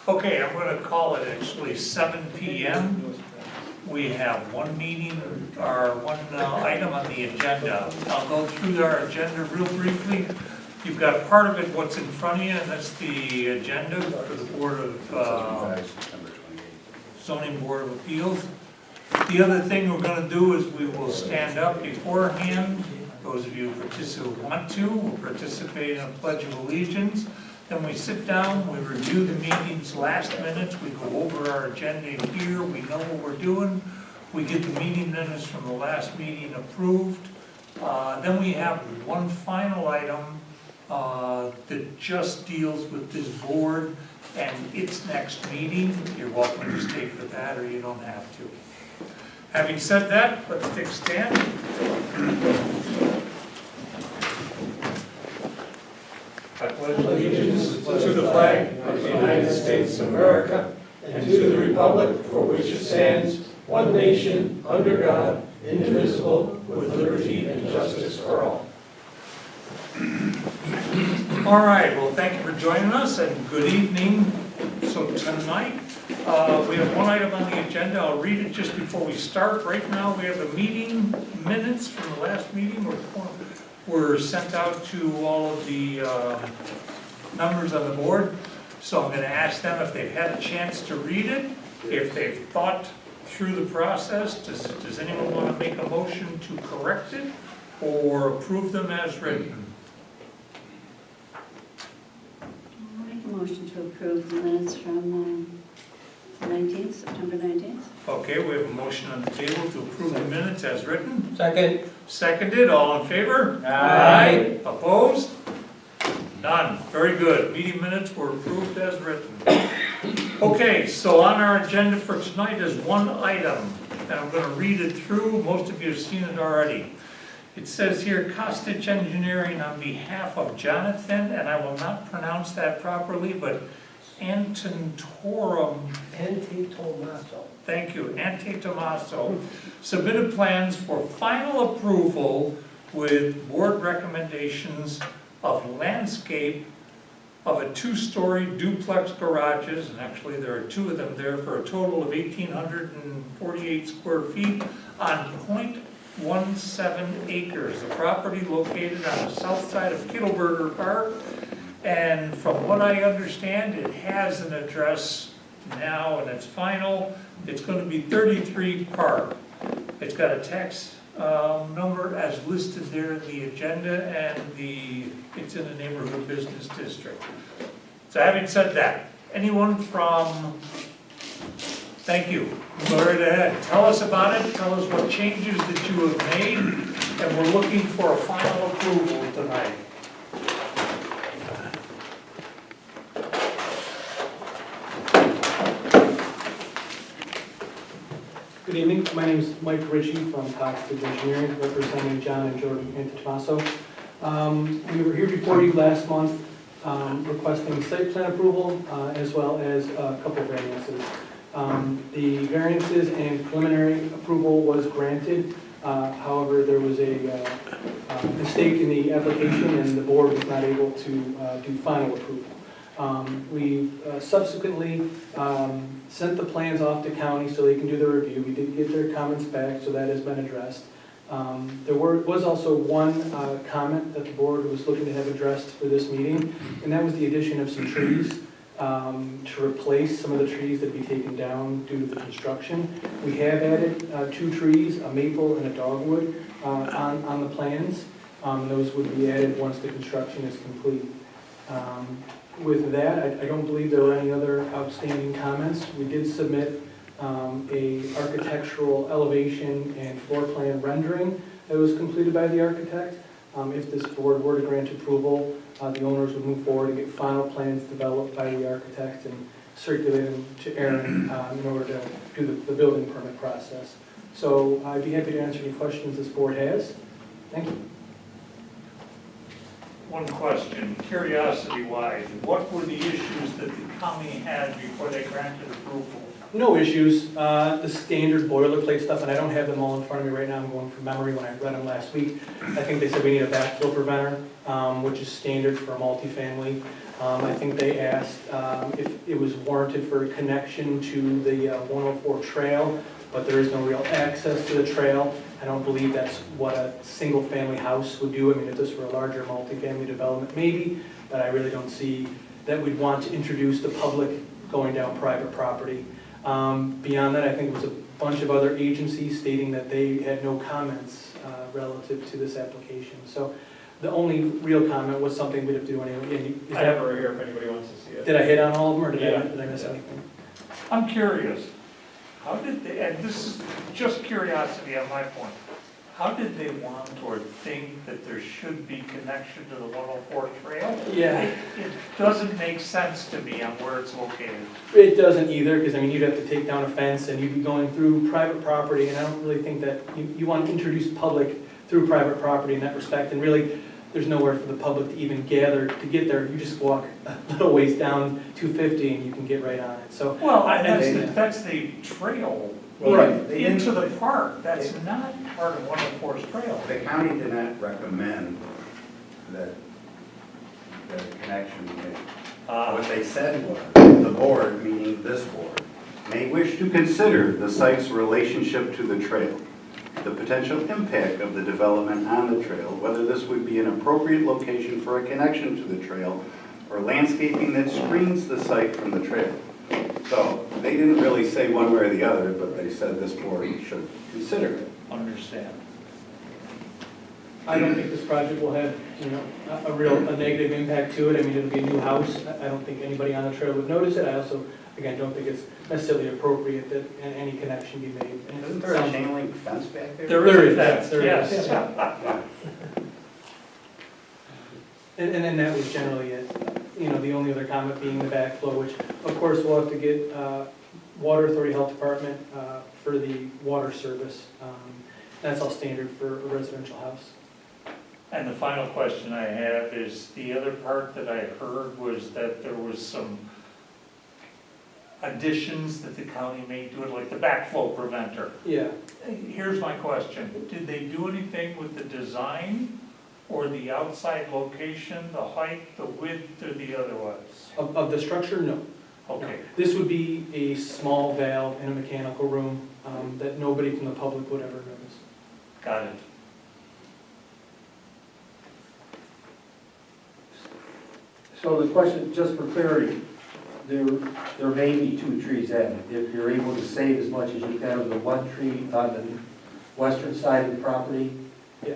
Okay, I'm going to call it actually 7 p.m. We have one meeting, or one item on the agenda. I'll go through our agenda real briefly. You've got part of it, what's in front of you, and that's the agenda for the Board of Zoning Board of Appeals. The other thing we're going to do is we will stand up beforehand. Those of you who want to will participate in a Pledge of Allegiance. Then we sit down, we review the meeting's last minutes, we go over our agenda here, we know what we're doing. We get the meeting minutes from the last meeting approved. Then we have one final item that just deals with this board and its next meeting. You're welcome to stay for that, or you don't have to. Having said that, let's take a stand. I pledge allegiance to the flag of the United States of America and to the republic for which it stands, one nation, under God, indivisible, with liberty and justice for all. All right, well, thank you for joining us, and good evening. So tonight, we have one item on the agenda. I'll read it just before we start. Right now, we have the meeting minutes from the last meeting were sent out to all of the members on the board. So I'm going to ask them if they've had a chance to read it, if they've thought through the process. Does anyone want to make a motion to correct it or approve them as written? I'll make a motion to approve the minutes from September 19th. Okay, we have a motion on the table to approve the minutes as written. Second. Seconded, all in favor? Aye. Opposed? None. Very good. Meeting minutes were approved as written. Okay, so on our agenda for tonight is one item, and I'm going to read it through. Most of you have seen it already. It says here, Costitch Engineering on behalf of Jonathan, and I will not pronounce that properly, but Antetomaso. Thank you, Antetomaso. Submitted plans for final approval with board recommendations of landscape of a two-story duplex garages, and actually there are two of them there, for a total of 1,848 square feet on 0.17 acres. The property located on the south side of Kittleberger Park. And from what I understand, it has an address now, and it's final. It's going to be 33 Park. It's got a tax number as listed there in the agenda, and it's in the neighborhood business district. So having said that, anyone from, thank you, go right ahead. Tell us about it, tell us what changes that you have made, and we're looking for a final approval tonight. Good evening. My name is Mike Ritchie from Costitch Engineering, representing John and Jordan Antetomaso. We were here before you last month requesting site plan approval as well as a couple of variances. The variances and preliminary approval was granted. However, there was a mistake in the application and the board was not able to do final approval. We've subsequently sent the plans off to county so they can do the review. We did get their comments back, so that has been addressed. There was also one comment that the board was looking to have addressed for this meeting, and that was the addition of some trees to replace some of the trees that be taken down due to the construction. We have added 2 trees, a maple and a dogwood, on the plans. Those would be added once the construction is complete. With that, I don't believe there were any other outstanding comments. We did submit a architectural elevation and floor plan rendering that was completed by the architect. If this board were to grant approval, the owners would move forward and get final plans developed by the architect and circulate them to Aaron in order to do the building permit process. So I'd be happy to answer any questions this board has. Thank you. One question, curiosity-wise, what were the issues that the county had before they granted approval? No issues. The standard boilerplate stuff, and I don't have them all in front of me right now. I'm going from memory when I read them last week. I think they said we need a backflow preventer, which is standard for a multifamily. I think they asked if it was warranted for a connection to the 104 trail, but there is no real access to the trail. I don't believe that's what a single-family house would do. I mean, if this were a larger multifamily development, maybe, but I really don't see that we'd want to introduce the public going down private property. Beyond that, I think it was a bunch of other agencies stating that they had no comments relative to this application. So the only real comment was something we'd have to do anyway. I have it right here if anybody wants to see it. Did I hit on all of them, or did Yeah. I miss anything? I'm curious, how did they, and this is just curiosity on my point, how did they want or think that there should be connection to the 104 trail? Yeah. It doesn't make sense to me on where it's located. It doesn't either, because I mean, you'd have to take down a fence and you'd be going through private property, and I don't really think that you want to introduce public through private property in that respect, and really, there's nowhere for the public to even gather to get there. You just walk a little ways down 250 and you can get right on it, so. Well, I- that's the trail Right. into the park. That's not part of 104's trail. The county did not recommend that the connection be made. What they said was, the board, meaning this board, may wish to consider the site's relationship to the trail, the potential impact of the development on the trail, whether this would be an appropriate location for a connection to the trail, or landscaping that screens the site from the trail. So they didn't really say one way or the other, but they said this board should consider it. Understand. I don't think this project will have, a negative impact to it. I mean, it'll be a new house. I don't think anybody on the trail would notice it. I also, again, don't think it's necessarily appropriate that any connection be made. And Isn't there a chain link fence back there? There is a There fence, is, yes. Yeah. And then that was generally it. The only other comment being the backflow, which of course we'll have to get Water Authority Health Department for the water service. That's all standard for a residential house. And the final question I have is, the other part that I heard was that there was some additions that the county made to it, like the backflow preventer. Yeah. Here's my question, did they do anything with the design or the outside location, the height, the width, or the otherwise? Of the structure, no. Okay, This would be a small valve in a mechanical room that nobody from the public would ever notice. got it. So the question, just for clarity, there may be 2 trees added. If you're able to save as much as you can of the 1 tree on the western side of the property, Yeah.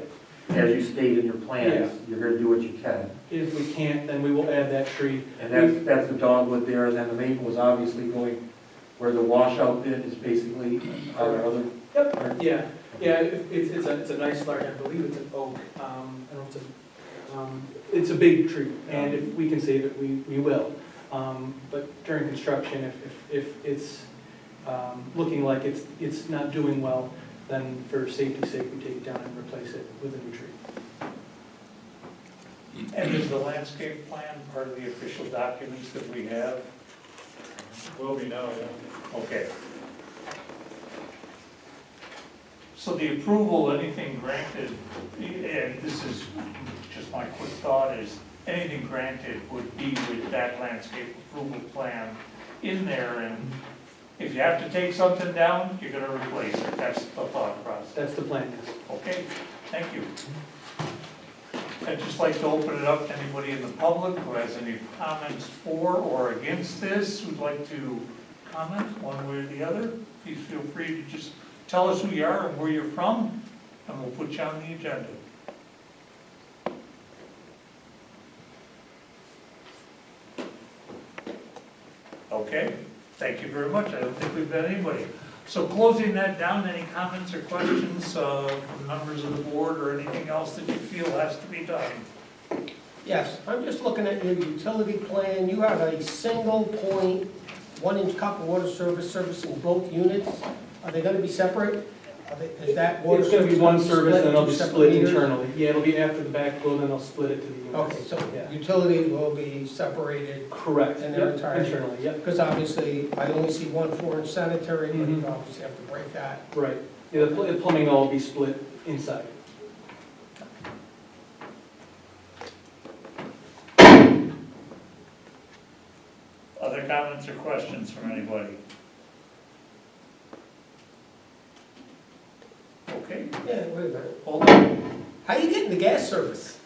as you state in your plans, you're gonna do what you can. If we can't, then we will add that tree. And that's the dogwood there, and then the maple is obviously going where the washout bit is basically on the other. Yep. Yeah, it's a nice large, I believe it's an oak. I don't know if it's a big tree, and if we can save it, we will. But during construction, if it's looking like it's not doing well, then for safety's sake, we take it down and replace it with a new tree. And is the landscape plan part of the official documents that we have? Will be now, yeah. Okay. So the approval, anything granted, and this is just my quick thought, is anything granted would be with that landscape approval plan in there, and if you have to take something down, you're gonna replace it. That's the thought process. That's the plan, yes. Okay, thank you. I'd just like to open it up to anybody in the public who has any comments for or against this, who'd like to comment one way or the other. Please feel free to just tell us who you are and where you're from, and we'll put you on the agenda. Okay, thank you very much. I don't think we've got anybody. So closing that down, any comments or questions from members of the board or anything else that you feel has to be done? Yes, I'm just looking at your utility plan. You have a single point, 1-inch copper water service servicing both units. Are they gonna be separate? Is that water It's gonna be one service, and it'll be into split meters? internally. Yeah, it'll be after the backflow, then they'll split it to the units. Okay, so Yeah. utilities will be separated, Correct. And they're Yep, entirely- internally, yep, because obviously I only see 1 4-inch sanitary, but you Mhm. obviously have to break that. right. Yeah, the plumbing will all be split inside. other comments or questions from anybody? Okay, Yeah, wait a minute. hold on. How are you getting the gas service?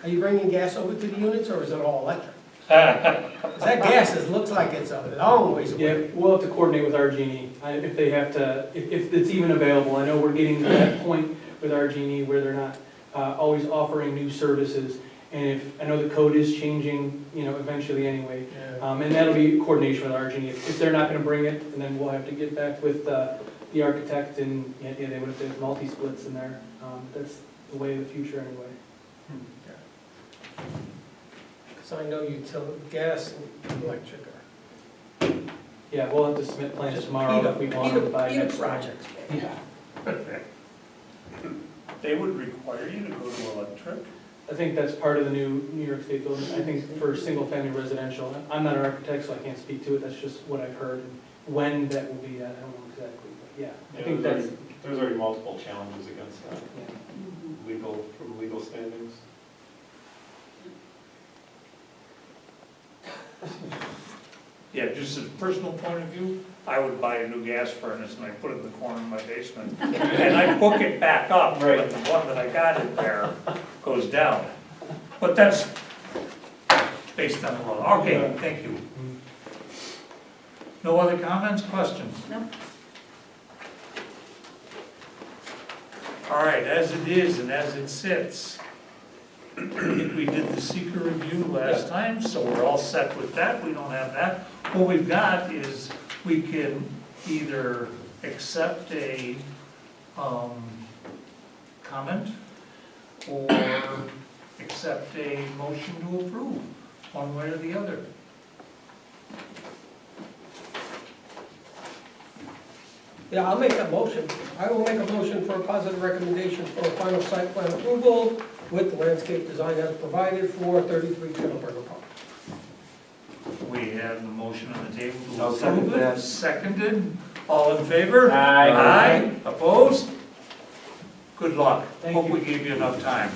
Are you bringing gas over to the units, or is it all electric? 'Cause that gas looks like it's a long ways Yeah, away. we'll have to coordinate with RG&E, if they have to, if it's even available. I know we're getting to that point with RG&E where they're not always offering new services. And if, I know the code is changing, eventually anyway. And that'll be coordination with RG&E. If they're not gonna bring it, and then we'll have to get back with the architect and, they would have to have multi-splits in there. That's the way of the future anyway. So I know utility, gas and electric are Yeah, we'll have to submit plans just tomorrow if we want them by Peter next. projects. Yeah, They would require you to go to electric? I think that's part of the new New York State building. I think for single-family residential, I'm not an architect, so I can't speak to it. That's just what I've heard. And when that will be, I don't know exactly, but yeah, I think that's, There's already multiple challenges against that, yeah. from legal standings. Yeah, just as a personal point of view, I would buy a new gas furnace and I put it in the corner of my basement. And I hook it back up when Right. the one that I got in there goes down. But that's based on the law. Okay, thank you. No other comments, questions? No. All right, as it is and as it sits, I think we did the seeker review last time, so we're all set with that. We don't have that. What we've got is we can either accept a comment or accept a motion to approve, one way or the other. Yeah, I'll make a motion. I will make a motion for a positive recommendation for a final site plan approval with the landscape design as provided for 33 Kettleborough Park. We have the motion on the table to I'll second approve it. that. Seconded. All in favor? Aye. Aye. Opposed? Good luck. Thank Hope you. we gave you enough time.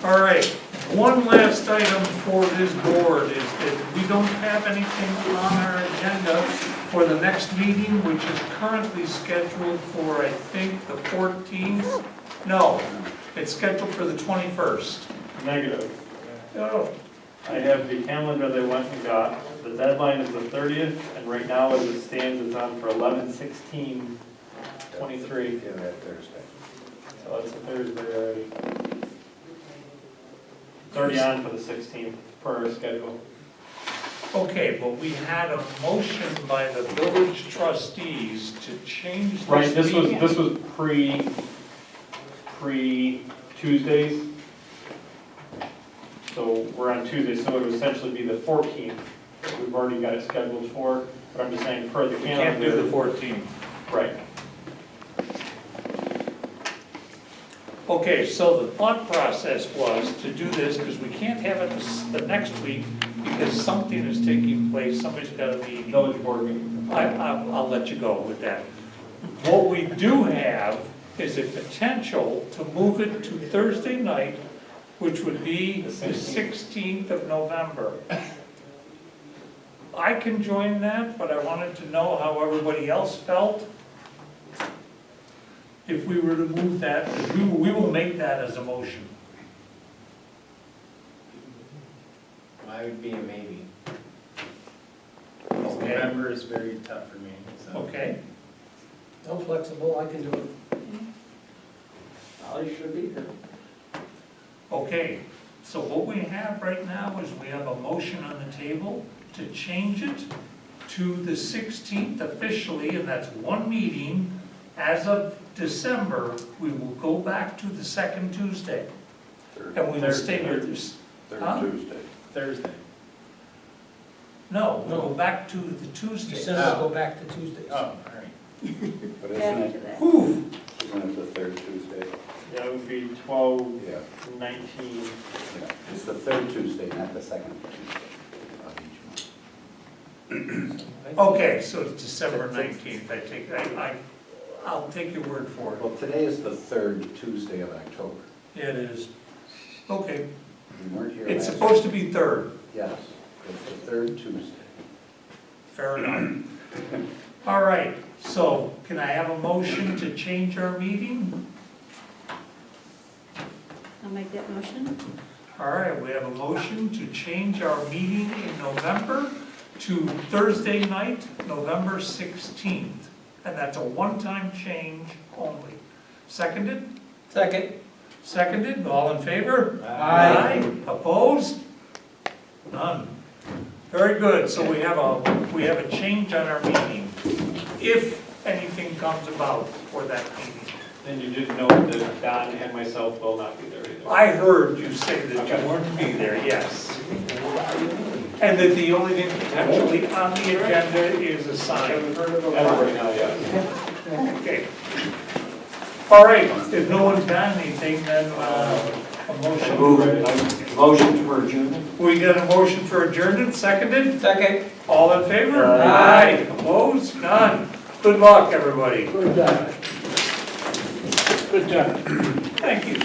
All right, one last item for this board is that we don't have anything on our agenda for the next meeting, which is currently scheduled for, I think, the 14th. No, it's scheduled for the 21st. Negative. Oh, I have the calendar they went and got. The deadline is the 30th, and right now as it stands, it's on for 11/16/23. Yeah, that Thursday. So it's a Thursday already. It's already on for the 16th per our schedule. okay, but we had a motion by the village trustees to change this Right, this meeting. was pre-Tuesdays. So we're on Tuesday, so it would essentially be the 14th. that We've already got it scheduled for, but I'm just saying per the We can't do the calendar. 14th. Right. Okay, so the thought process was to do this, because we can't have it the next week, because something is taking place, somebody's got a meeting. Village board meeting. I'll let you go with that. What we do have is a potential to move it to Thursday night, which would be the 16th of November. I can join that, but I wanted to know how everybody else felt. If we were to move that, we will make that as a motion. I would be a maybe. Okay. November is very tough for me, so. Okay, I'm flexible, I can do it. I should be here. okay. So what we have right now is we have a motion on the table to change it to the 16th officially, and that's one meeting. As of December, we will go back to the second Tuesday. And we will stay with this. Huh? Third Tuesday. Thursday. No, we'll go back to the Tuesday. December, go back to Tuesdays. Oh, all right. But isn't After it, that. Whew, isn't it the third Tuesday? Yeah, it would be 12/19. Yeah. Yeah. It's the third Tuesday, not the second Tuesday of each month. okay, so it's December 19th, I'll take your word for it. Well, today is the third Tuesday of October. Yeah, it is. Okay, We weren't here it's last. supposed to be third. Yes, it's the third Tuesday. fair enough. All right, so can I have a motion to change our meeting? I'll make that motion. All right, we have a motion to change our meeting in November to Thursday night, November 16th. And that's a one-time change only. Seconded? Second. Seconded, all in favor? Aye. Opposed? None. Very good, so we have a change on our meeting, if anything comes about for that meeting. And you did note that Don and myself will not be there either. I heard you say that Okay. you weren't to be there, yes. And that the only thing potentially on the agenda is a sign. As of right now, yes. Okay. All right, if no one's got anything, then a motion. Motion for adjournment? We got a motion for adjournment, seconded? Second. All in favor? Aye. Opposed? None. Good luck, everybody. Good job. Good job. Thank you.